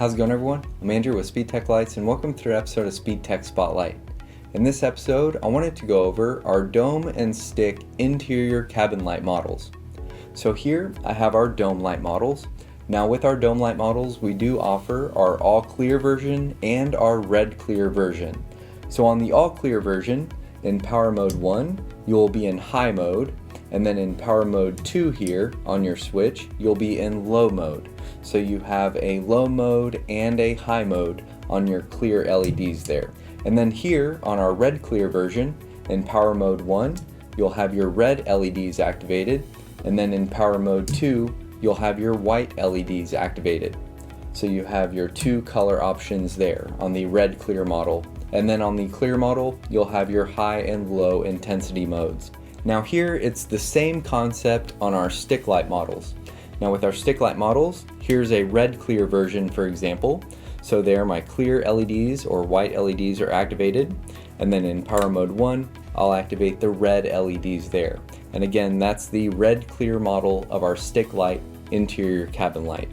How's it going, everyone? I'm Andrew with SpeedTech Lights, and welcome to another episode of SpeedTech Spotlight. In this episode, I wanted to go over our dome and stick interior cabin light models. So here I have our dome light models. Now with our dome light models, we do offer our all clear version and our red clear version. So on the all clear version, in power mode 1, you'll be in high mode, and then in power mode 2 here on your switch, you'll be in low mode. So you have a low mode and a high mode on your clear LEDs there. And then here on our red clear version, in power mode 1, you'll have your red LEDs activated, and then in power mode 2, you'll have your white LEDs activated. So you have your two color options there on the red clear model. And then on the clear model, you'll have your high and low intensity modes. Now here, it's the same concept on our stick light models. Now with our stick light models, here's a red clear version, for example. So there my clear LEDs or white LEDs are activated. And then in power mode 1, I'll activate the red LEDs there. And again, that's the red clear model of our stick light interior cabin light.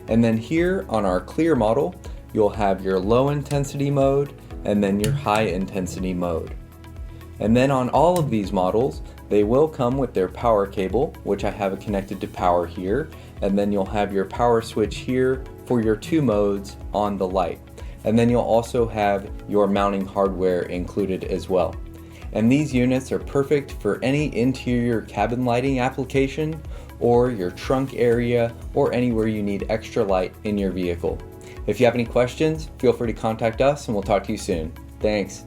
And then here on our clear model, you'll have your low intensity mode and then your high intensity mode. And then on all of these models, they will come with their power cable, which I have connected to power here, and then you'll have your power switch here for your two modes on the light. And then you'll also have your mounting hardware included as well. And these units are perfect for any interior cabin lighting application or your trunk area or anywhere you need extra light in your vehicle. If you have any questions, feel free to contact us and we'll talk to you soon. Thanks.